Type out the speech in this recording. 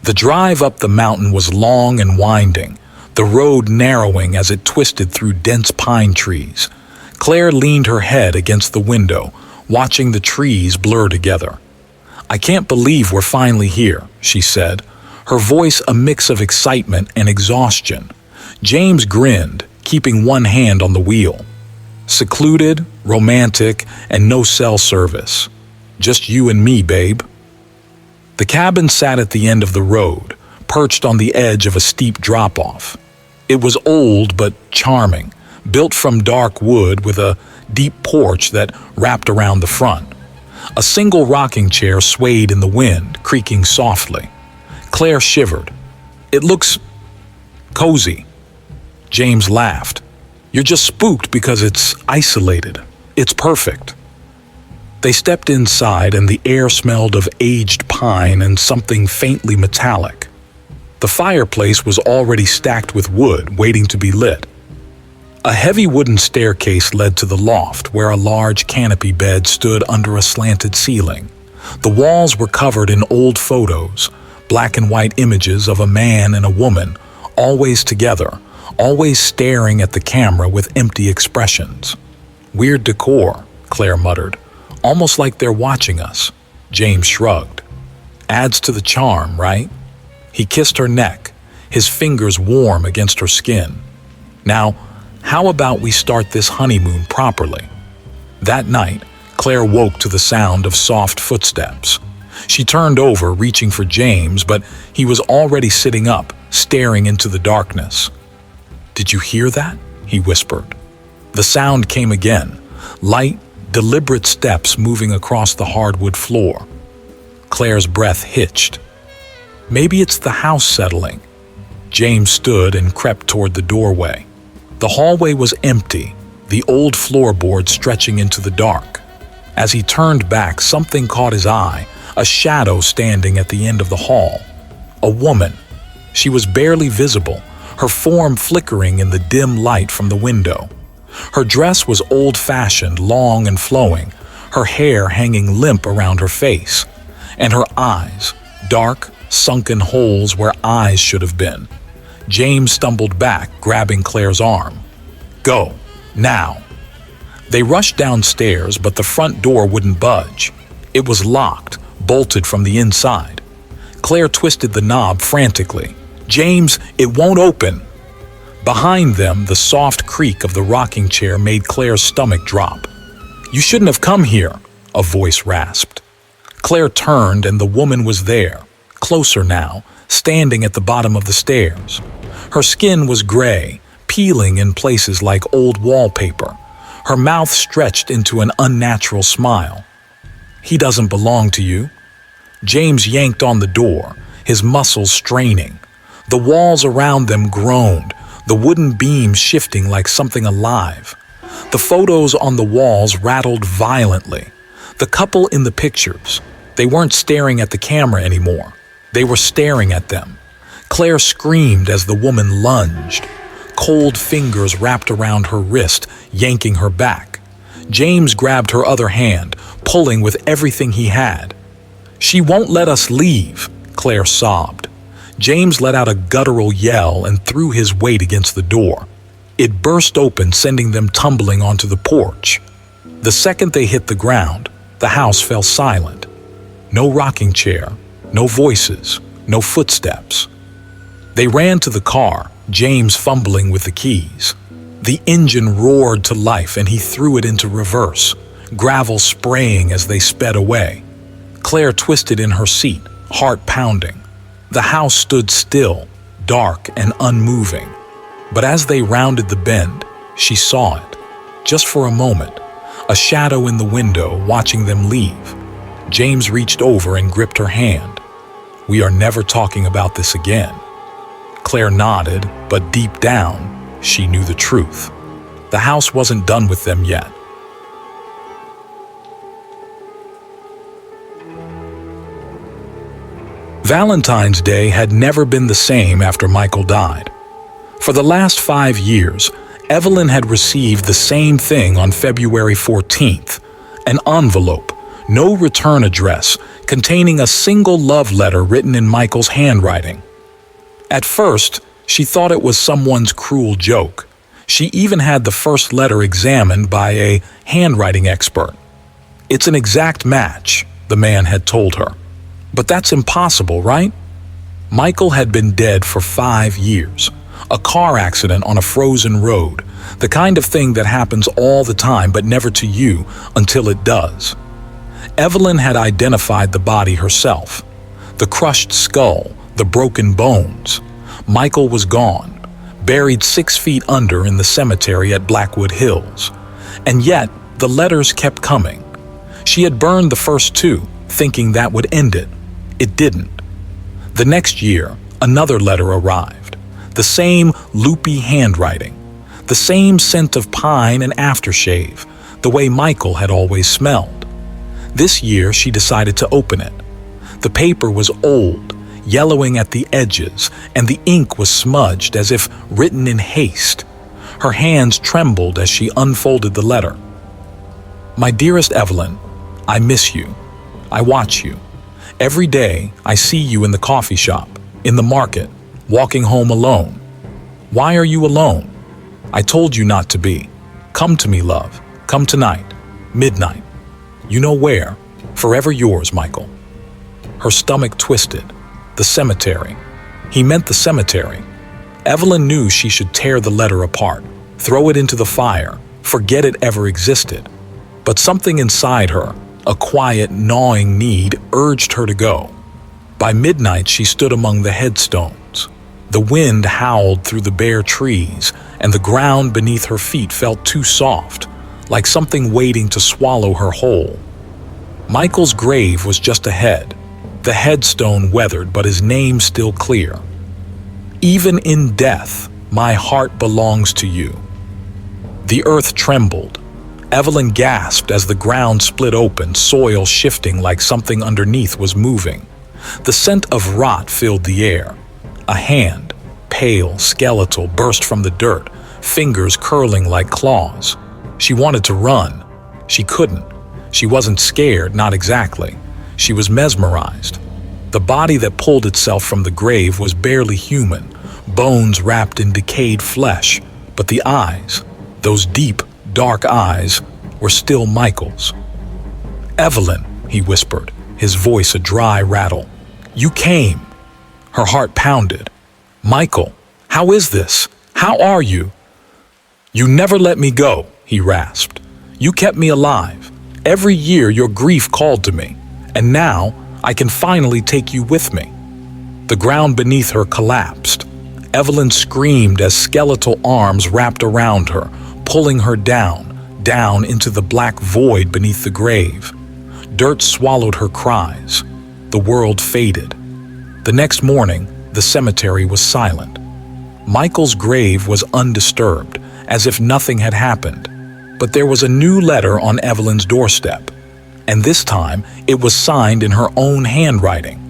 The drive up the mountain was long and winding, the road narrowing as it twisted through dense pine trees. Claire leaned her head against the window, watching the trees blur together. "I can't believe we're finally here," she said, her voice a mix of excitement and exhaustion. James grinned, keeping one hand on the wheel. "Secluded, romantic, and no cell service. Just you and me, babe." The cabin sat at the end of the road, perched on the edge of a steep drop-off. It was old but charming, built from dark wood with a deep porch that wrapped around the front. A single rocking chair swayed in the wind, creaking softly. Claire shivered. "It looks cozy." James laughed. "You're just spooked because it's isolated. It's perfect." They stepped inside and the air smelled of aged pine and something faintly metallic. The fireplace was already stacked with wood, waiting to be lit. A heavy wooden staircase led to the loft, where a large canopy bed stood under a slanted ceiling. The walls were covered in old photos, black and white images of a man and a woman, always together, always staring at the camera with empty expressions. "Weird decor," Claire muttered. "Almost like they're watching us." James shrugged. "Adds to the charm, right?" He kissed her neck, his fingers warm against her skin. "Now, how about we start this honeymoon properly?" That night, Claire woke to the sound of soft footsteps. She turned over, reaching for James, but he was already sitting up, staring into the darkness. "Did you hear that?" he whispered. The sound came again, light, deliberate steps moving across the hardwood floor. Claire's breath hitched. "Maybe it's the house settling." James stood and crept toward the doorway. The hallway was empty, the old floorboard stretching into the dark. As he turned back, something caught his eye, a shadow standing at the end of the hall. A woman. She was barely visible, her form flickering in the dim light from the window. Her dress was old-fashioned, long and flowing, her hair hanging limp around her face, and her eyes, dark, sunken holes where eyes should have been. James stumbled back, grabbing Claire's arm. "Go, now." They rushed downstairs, but the front door wouldn't budge. It was locked, bolted from the inside. Claire twisted the knob frantically. "James, it won't open." Behind them, the soft creak of the rocking chair made Claire's stomach drop. "You shouldn't have come here," a voice rasped. Claire turned and the woman was there, closer now, standing at the bottom of the stairs. Her skin was gray, peeling in places like old wallpaper. Her mouth stretched into an unnatural smile. "He doesn't belong to you." James yanked on the door, his muscles straining. The walls around them groaned, the wooden beams shifting like something alive. The photos on the walls rattled violently. The couple in the pictures, they weren't staring at the camera anymore. They were staring at them. Claire screamed as the woman lunged. Cold fingers wrapped around her wrist, yanking her back. James grabbed her other hand, pulling with everything he had. "She won't let us leave," Claire sobbed. James let out a guttural yell and threw his weight against the door. It burst open, sending them tumbling onto the porch. The second they hit the ground, the house fell silent. No rocking chair, no voices, no footsteps. They ran to the car, James fumbling with the keys. The engine roared to life and he threw it into reverse, gravel spraying as they sped away. Claire twisted in her seat, heart pounding. The house stood still, dark and unmoving. But as they rounded the bend, she saw it. Just for a moment, a shadow in the window watching them leave. James reached over and gripped her hand. "We are never talking about this again." Claire nodded, but deep down, she knew the truth. The house wasn't done with them yet. Valentine's Day had never been the same after Michael died. For the last 5 years, Evelyn had received the same thing on February 14th, an envelope, No return address, containing a single love letter written in Michael's handwriting. At first, she thought it was someone's cruel joke. She even had the first letter examined by a handwriting expert. "It's an exact match," the man had told her. "But that's impossible, right?" Michael had been dead for 5 years. A car accident on a frozen road, the kind of thing that happens all the time but never to you until it does. Evelyn had identified the body herself. The crushed skull, the broken bones. Michael was gone, buried 6 feet under in the cemetery at Blackwood Hills. And yet, the letters kept coming. She had burned the first 2, thinking that would end it. It didn't. The next year, another letter arrived. The same loopy handwriting. The same scent of pine and aftershave, the way Michael had always smelled. This year, she decided to open it. The paper was old, yellowing at the edges, and the ink was smudged as if written in haste. Her hands trembled as she unfolded the letter. "My dearest Evelyn, I miss you. I watch you. Every day, I see you in the coffee shop, in the market, walking home alone. Why are you alone? I told you not to be. Come to me, love. Come tonight. Midnight. You know where. Forever yours, Michael." Her stomach twisted. The cemetery. He meant the cemetery. Evelyn knew she should tear the letter apart, throw it into the fire, forget it ever existed. But something inside her, a quiet, gnawing need, urged her to go. By midnight, she stood among the headstones. The wind howled through the bare trees, and the ground beneath her feet felt too soft, like something waiting to swallow her whole. Michael's grave was just ahead, the headstone weathered but his name still clear. "Even in death, my heart belongs to you." The earth trembled. Evelyn gasped as the ground split open, soil shifting like something underneath was moving. The scent of rot filled the air. A hand, pale, skeletal, burst from the dirt, fingers curling like claws. She wanted to run. She couldn't. She wasn't scared, not exactly. She was mesmerized. The body that pulled itself from the grave was barely human, bones wrapped in decayed flesh, but the eyes, those deep, dark eyes, were still Michael's. "Evelyn," he whispered, his voice a dry rattle. "You came." Her heart pounded. "Michael, how is this? How are you?" "You never let me go," he rasped. "You kept me alive. Every year your grief called to me, and now I can finally take you with me." The ground beneath her collapsed. Evelyn screamed as skeletal arms wrapped around her, pulling her down into the black void beneath the grave. Dirt swallowed her cries. The world faded. The next morning, the cemetery was silent. Michael's grave was undisturbed, as if nothing had happened. But there was a new letter on Evelyn's doorstep, and this time it was signed in her own handwriting.